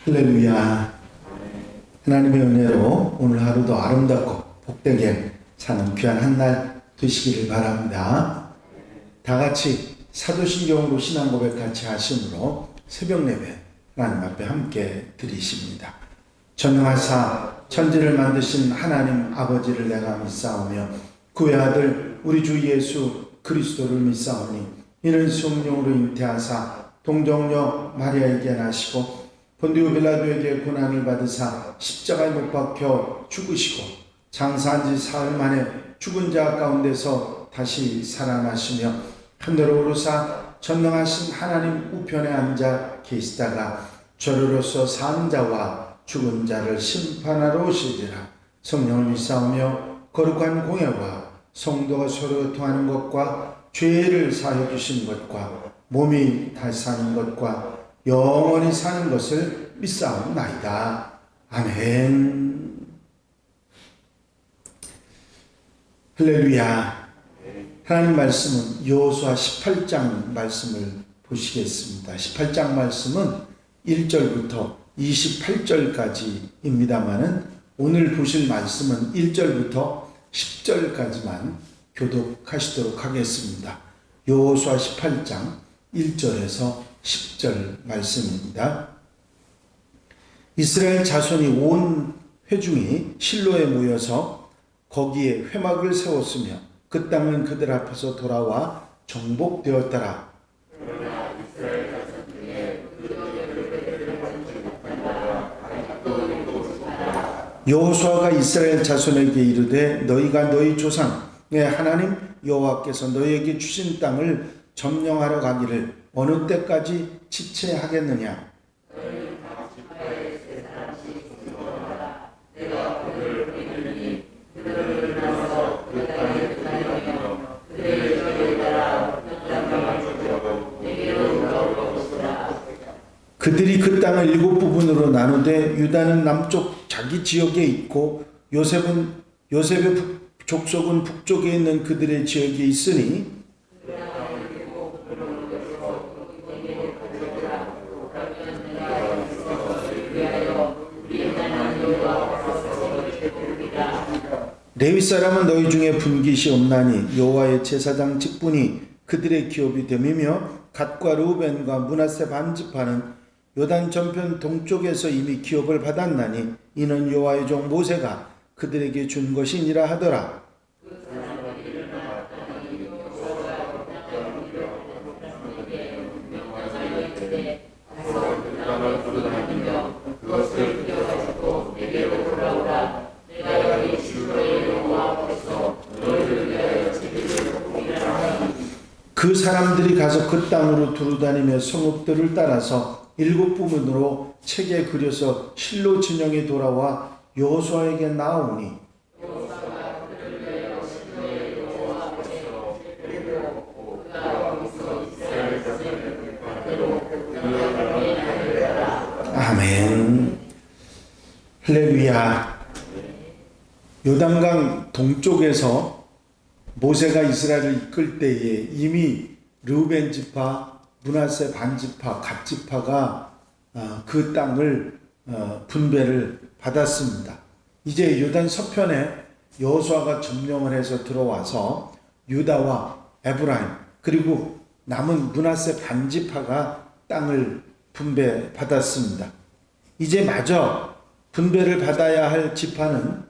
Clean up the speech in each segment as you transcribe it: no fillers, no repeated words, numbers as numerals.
할렐루야. 하나님의 은혜로 오늘 하루도 아름답고 복되게 사는 귀한 한 날 되시기를 바랍니다. 다 같이 사도신경으로 신앙 고백 같이 하심으로 새벽 예배 하나님 앞에 함께 드리십니다. 전능하사 천지를 만드신 하나님 아버지를 내가 믿사오며 그의 아들 우리 주 예수 그리스도를 믿사오니 이는 성령으로 잉태하사 동정녀 마리아에게 나시고 본디오 빌라도에게 고난을 받으사 십자가에 못 박혀 죽으시고 장사한 지 사흘 만에 죽은 자 가운데서 다시 살아나시며 하늘로 오르사 전능하신 하나님 우편에 앉아 계시다가 저로로서 산 자와 죽은 자를 심판하러 오시리라. 성령을 믿사오며 거룩한 공예와 성도가 서로 통하는 것과 죄를 사하여 주신 것과 몸이 다시 사는 것과 영원히 사는 것을 믿사옵나이다. 아멘. 할렐루야. 하나님 말씀은 여호수아 18장 말씀을 보시겠습니다. 18장 말씀은 1절부터 28절까지입니다만은 오늘 보실 말씀은 1절부터 10절까지만 교독하시도록 하겠습니다. 여호수아 18장 1절에서 10절 말씀입니다. 이스라엘 자손이 온 회중이 실로에 모여서 거기에 회막을 세웠으며 그 땅은 그들 앞에서 돌아와 정복되었더라. 여호수아가 이스라엘 자손에게 이르되 너희가 너희 조상의 하나님 여호와께서 너희에게 주신 땅을 점령하러 가기를 어느 때까지 지체하겠느냐? 그들이 그 땅을 7부분으로 나누되 유다는 남쪽 자기 지역에 있고 요셉의 족속은 북쪽에 있는 그들의 지역에 있으니 레위 사람은 너희 중에 분깃이 없나니 여호와의 제사장 직분이 그들의 기업이 됨이며 갓과 르우벤과 므낫세 반지파는 요단 전편 동쪽에서 이미 기업을 받았나니 이는 여호와의 종 모세가 그들에게 준 것이니라 하더라. 그 사람들이 가서 그 땅으로 두루다니며 성읍들을 따라서 7부분으로 책에 그려서 실로 진영에 돌아와 여호수아에게 나오니 아멘. 할렐루야. 요단강 동쪽에서 모세가 이스라엘을 이끌 때에 이미 르우벤 지파, 므낫세 반지파, 갓지파가 그 땅을 분배를 받았습니다. 이제 요단 서편에 여호수아가 점령을 해서 들어와서 유다와 에브라임 그리고 남은 므낫세 반지파가 땅을 분배받았습니다. 이제 마저 분배를 받아야 할 지파는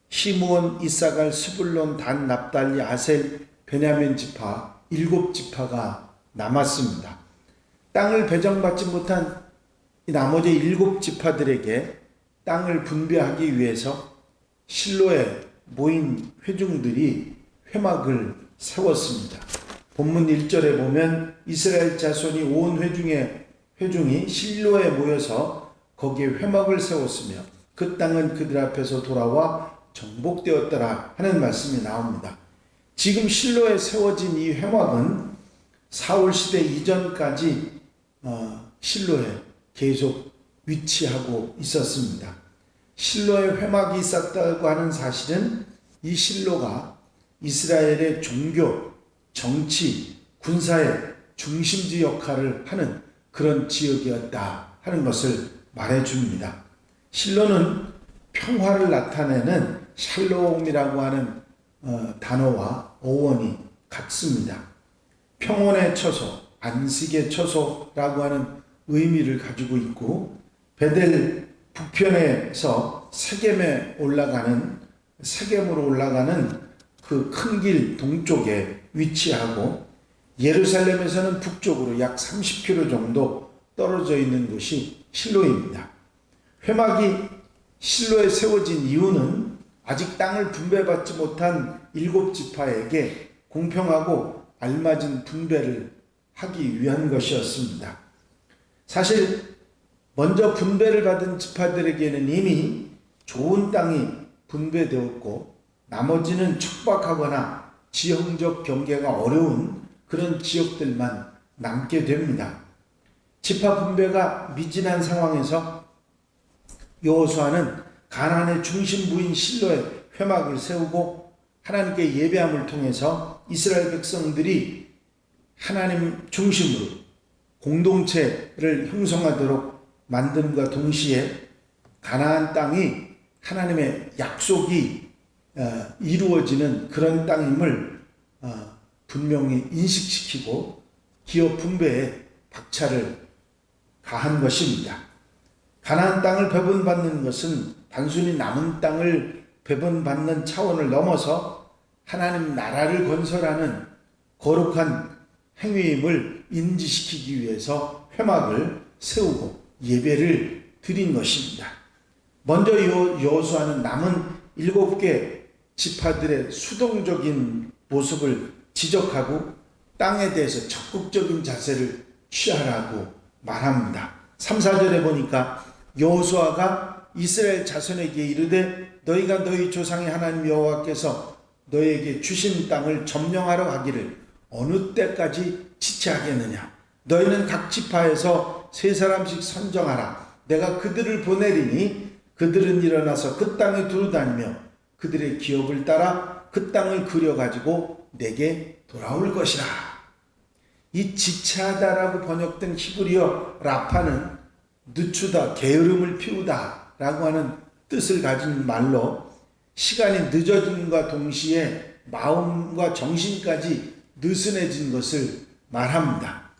시므온, 이사갈, 스불론, 단, 납달리, 아셀, 베냐민 지파 7지파가 남았습니다. 땅을 배정받지 못한 나머지 7지파들에게 땅을 분배하기 위해서 실로에 모인 회중들이 회막을 세웠습니다. 본문 1절에 보면 이스라엘 자손이 온 회중이 실로에 모여서 거기에 회막을 세웠으며 그 땅은 그들 앞에서 돌아와 정복되었더라 하는 말씀이 나옵니다. 지금 실로에 세워진 이 회막은 사울 시대 이전까지 실로에 계속 위치하고 있었습니다. 실로에 회막이 있었다고 하는 사실은 이 실로가 이스라엘의 종교, 정치, 군사의 중심지 역할을 하는 그런 지역이었다 하는 것을 말해줍니다. 실로는 평화를 나타내는 샬롬이라고 하는 단어와 어원이 같습니다. 평온의 처소, 안식의 처소라고 하는 의미를 가지고 있고, 베델 북편에서 세겜으로 올라가는 그 큰 길 동쪽에 위치하고, 예루살렘에서는 북쪽으로 약 30km 정도 떨어져 있는 곳이 실로입니다. 회막이 실로에 세워진 이유는 아직 땅을 분배받지 못한 7지파에게 공평하고 알맞은 분배를 하기 위한 것이었습니다. 사실 먼저 분배를 받은 지파들에게는 이미 좋은 땅이 분배되었고, 나머지는 척박하거나 지형적 경계가 어려운 그런 지역들만 남게 됩니다. 지파 분배가 미진한 상황에서 여호수아는 가나안의 중심부인 실로에 회막을 세우고 하나님께 예배함을 통해서 이스라엘 백성들이 하나님 중심으로 공동체를 형성하도록 만듦과 동시에 가나안 땅이 하나님의 약속이 이루어지는 그런 땅임을 분명히 인식시키고 기업 분배에 박차를 가한 것입니다. 가나안 땅을 배분받는 것은 단순히 남은 땅을 배분받는 차원을 넘어서 하나님 나라를 건설하는 거룩한 행위임을 인지시키기 위해서 회막을 세우고 예배를 드린 것입니다. 먼저 여호수아는 남은 7개 지파들의 수동적인 모습을 지적하고 땅에 대해서 적극적인 자세를 취하라고 말합니다. 3, 4절에 보니까 여호수아가 이스라엘 자손에게 이르되 너희가 너희 조상의 하나님 여호와께서 너희에게 주신 땅을 점령하러 가기를 어느 때까지 지체하겠느냐. 너희는 각 지파에서 3사람씩 선정하라. 내가 그들을 보내리니 그들은 일어나서 그 땅에 두루다니며 그들의 기업을 따라 그 땅을 그려가지고 내게 돌아올 것이라. 이 지체하다라고 번역된 히브리어 라파는 늦추다, 게으름을 피우다 라고 하는 뜻을 가진 말로 시간이 늦어짐과 동시에 마음과 정신까지 느슨해진 것을 말합니다.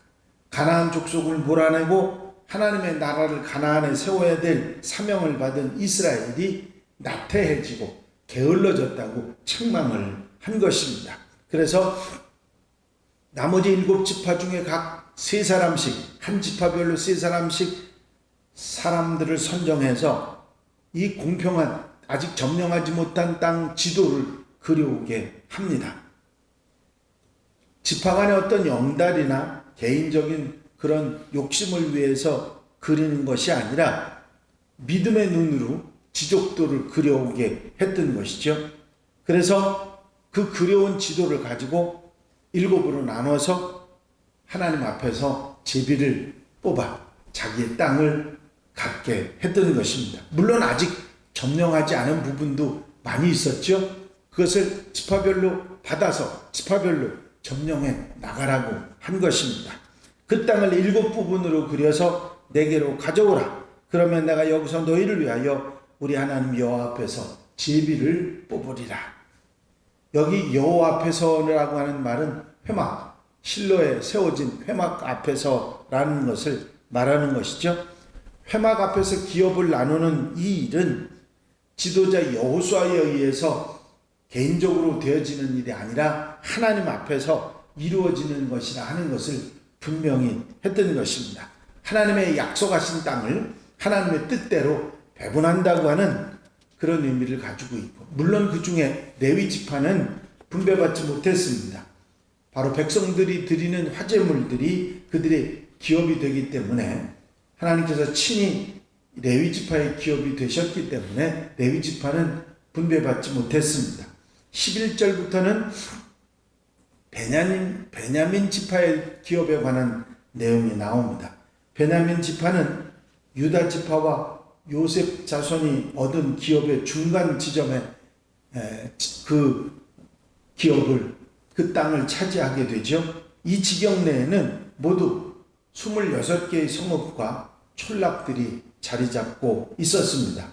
가나안 족속을 몰아내고 하나님의 나라를 가나안에 세워야 될 사명을 받은 이스라엘이 나태해지고 게을러졌다고 책망을 한 것입니다. 그래서 나머지 7지파 중에 각 3사람씩, 한 지파별로 3사람씩 사람들을 선정해서 이 공평한 아직 점령하지 못한 땅 지도를 그려오게 합니다. 지파 간의 어떤 영달이나 개인적인 그런 욕심을 위해서 그리는 것이 아니라 믿음의 눈으로 지적도를 그려오게 했던 것이죠. 그래서 그 그려온 지도를 가지고 7으로 나눠서 하나님 앞에서 제비를 뽑아 자기의 땅을 갖게 했던 것입니다. 물론 아직 점령하지 않은 부분도 많이 있었죠. 그것을 지파별로 받아서 지파별로 점령해 나가라고 한 것입니다. 그 땅을 7부분으로 그려서 내게로 가져오라. 그러면 내가 여기서 너희를 위하여 우리 하나님 여호와 앞에서 제비를 뽑으리라. 여기 여호와 앞에서라고 하는 말은 회막, 실로에 세워진 회막 앞에서라는 것을 말하는 것이죠. 회막 앞에서 기업을 나누는 이 일은 지도자 여호수아에 의해서 개인적으로 되어지는 일이 아니라 하나님 앞에서 이루어지는 것이라 하는 것을 분명히 했던 것입니다. 하나님의 약속하신 땅을 하나님의 뜻대로 배분한다고 하는 그런 의미를 가지고 있고, 물론 그 중에 레위 지파는 분배받지 못했습니다. 바로 백성들이 드리는 화제물들이 그들의 기업이 되기 때문에 하나님께서 친히 레위 지파의 기업이 되셨기 때문에 레위 지파는 분배받지 못했습니다. 11절부터는 베냐민 지파의 기업에 관한 내용이 나옵니다. 베냐민 지파는 유다 지파와 요셉 자손이 얻은 기업의 중간 지점에 그 기업을, 그 땅을 차지하게 되죠. 이 지경 내에는 모두 26개의 성읍과 촌락들이 자리 잡고 있었습니다.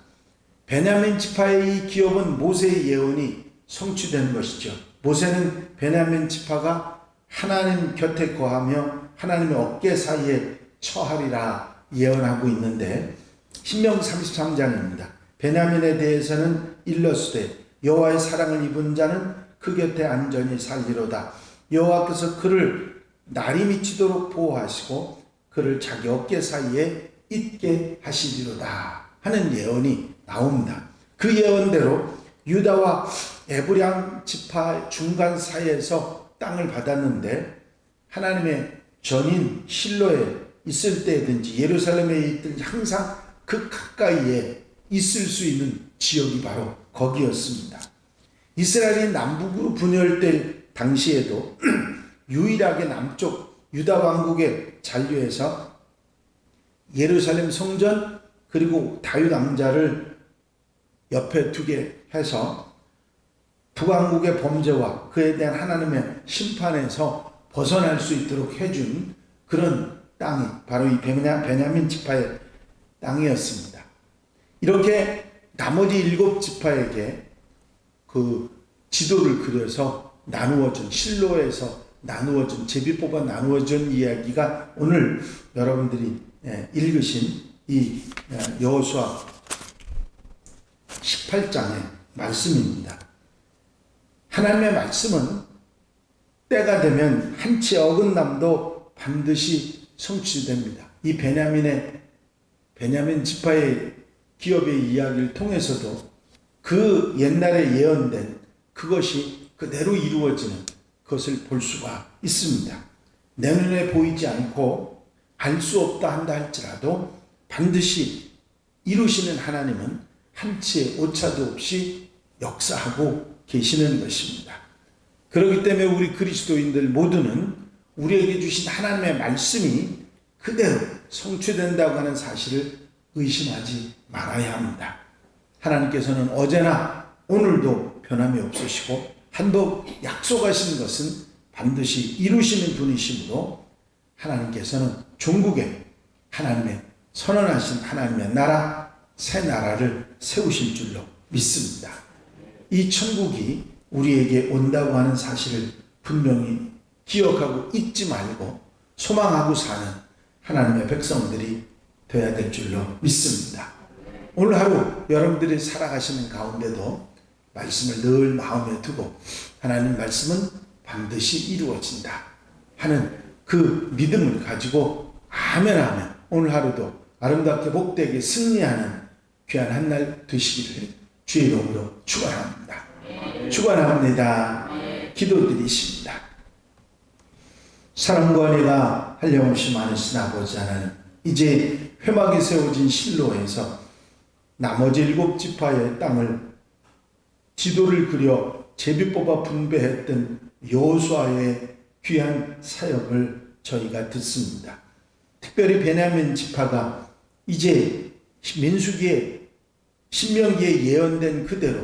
베냐민 지파의 이 기업은 모세의 예언이 성취된 것이죠. 모세는 베냐민 지파가 하나님 곁에 거하며 하나님의 어깨 사이에 처하리라 예언하고 있는데, 신명 33장입니다. 베냐민에 대해서는 일러스되 여호와의 사랑을 입은 자는 그 곁에 안전히 살리로다. 여호와께서 그를 날이 미치도록 보호하시고 그를 자기 어깨 사이에 있게 하시리로다 하는 예언이 나옵니다. 그 예언대로 유다와 에브라임 지파 중간 사이에서 땅을 받았는데, 하나님의 전인 실로에 있을 때든지 예루살렘에 있든지 항상 그 가까이에 있을 수 있는 지역이 바로 거기였습니다. 이스라엘이 남북으로 분열될 당시에도 유일하게 남쪽 유다 왕국의 잔류에서 예루살렘 성전 그리고 다윗 왕자를 옆에 두게 해서 북왕국의 범죄와 그에 대한 하나님의 심판에서 벗어날 수 있도록 해준 그런 땅이 바로 이 베냐민 지파의 땅이었습니다. 이렇게 나머지 7지파에게 그 지도를 그려서 나누어준, 실로에서 나누어준, 제비 뽑아 나누어준 이야기가 오늘 여러분들이 읽으신 이 여호수아 18장의 말씀입니다. 하나님의 말씀은 때가 되면 한치 어긋남도 반드시 성취됩니다. 이 베냐민 지파의 기업의 이야기를 통해서도 그 옛날에 예언된 그것이 그대로 이루어지는 것을 볼 수가 있습니다. 내 눈에 보이지 않고 알 수 없다 한다 할지라도 반드시 이루시는 하나님은 한치의 오차도 없이 역사하고 계시는 것입니다. 그렇기 때문에 우리 그리스도인들 모두는 우리에게 주신 하나님의 말씀이 그대로 성취된다고 하는 사실을 의심하지 말아야 합니다. 하나님께서는 어제나 오늘도 변함이 없으시고 한번 약속하신 것은 반드시 이루시는 분이시므로 하나님께서는 종국에 하나님의 선언하신 하나님의 나라, 새 나라를 세우실 줄로 믿습니다. 이 천국이 우리에게 온다고 하는 사실을 분명히 기억하고 잊지 말고 소망하고 사는 하나님의 백성들이 되어야 될 줄로 믿습니다. 오늘 하루 여러분들이 살아가시는 가운데도 말씀을 늘 마음에 두고 하나님 말씀은 반드시 이루어진다 하는 그 믿음을 가지고 아멘 하면 오늘 하루도 아름답게 복되게 승리하는 귀한 한 날 되시기를 주의 이름으로 축원합니다. 축원합니다. 기도드리십니다. 사랑과 은혜가 한량없이 많으신 아버지 하나님, 이제 회막에 세워진 실로에서 나머지 7지파의 땅을 지도를 그려 제비 뽑아 분배했던 여호수아의 귀한 사역을 저희가 듣습니다. 특별히 베냐민 지파가 이제 민수기에 신명기에 예언된 그대로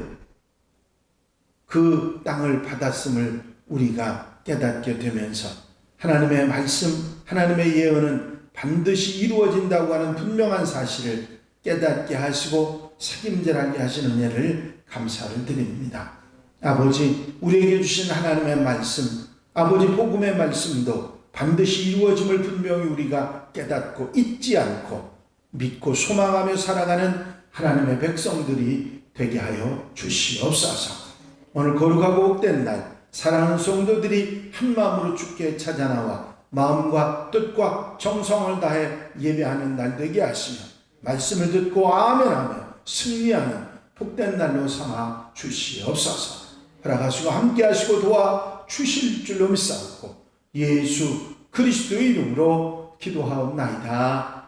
그 땅을 받았음을 우리가 깨닫게 되면서 하나님의 말씀, 하나님의 예언은 반드시 이루어진다고 하는 분명한 사실을 깨닫게 하시고 책임질하게 하시는 은혜를 감사를 드립니다. 아버지, 우리에게 주신 하나님의 말씀, 아버지 복음의 말씀도 반드시 이루어짐을 분명히 우리가 깨닫고 잊지 않고 믿고 소망하며 살아가는 하나님의 백성들이 되게 하여 주시옵소서. 오늘 거룩하고 복된 날 사랑하는 성도들이 한 마음으로 주께 찾아나와 마음과 뜻과 정성을 다해 예배하는 날 되게 하시며 말씀을 듣고 아멘하며 승리하는 복된 날로 삼아 주시옵소서. 허락하시고 함께하시고 도와 주실 줄로 믿사옵고 예수 그리스도의 이름으로 기도하옵나이다.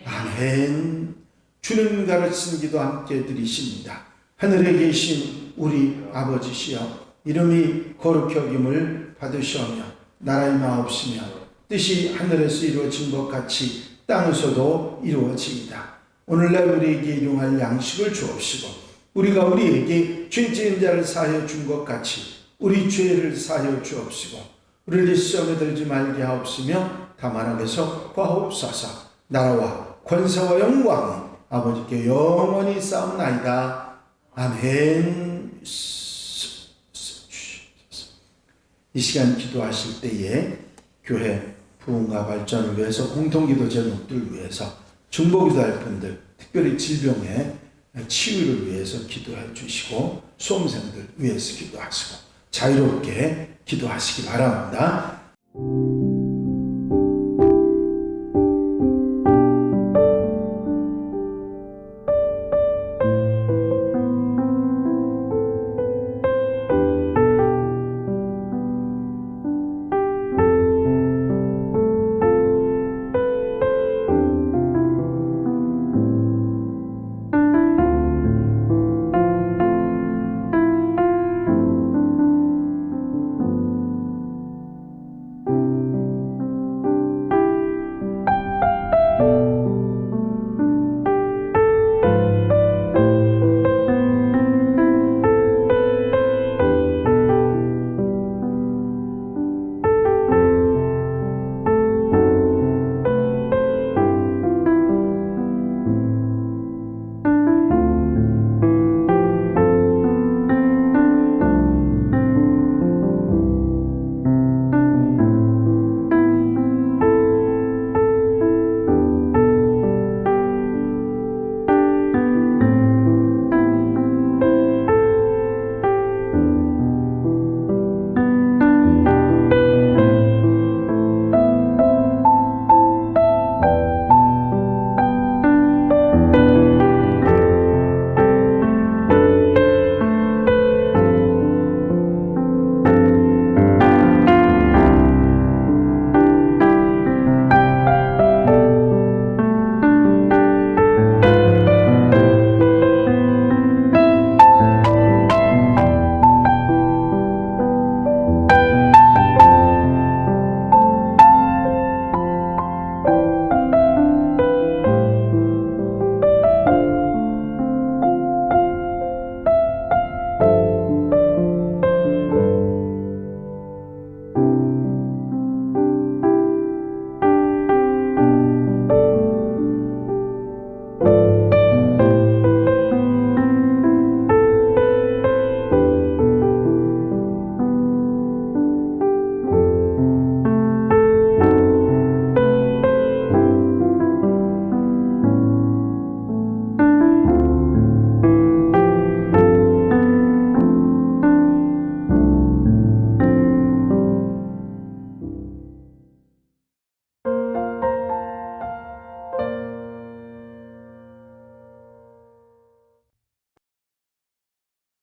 아멘. 주님 가르치신 기도 함께 드리십니다. 하늘에 계신 우리 아버지시여, 이름이 거룩히 여김을 받으시오며 나라의 마옵시며 뜻이 하늘에서 이루어진 것 같이 땅에서도 이루어지이다. 오늘날 우리에게 일용할 양식을 주옵시고 우리가 우리에게 죄 지은 자를 사하여 준 것 같이 우리 죄를 사하여 주옵시고 우리를 시험에 들지 말게 하옵시며 다만 악에서 구하옵소서. 나라와 권세와 영광이 아버지께 영원히 싸움나이다. 아멘. 이 시간 기도하실 때에 교회 부흥과 발전을 위해서 공통기도 제목들을 위해서 중보기도할 분들, 특별히 질병의 치유를 위해서 기도해 주시고 수험생들 위해서 기도하시고 자유롭게 기도하시기 바랍니다.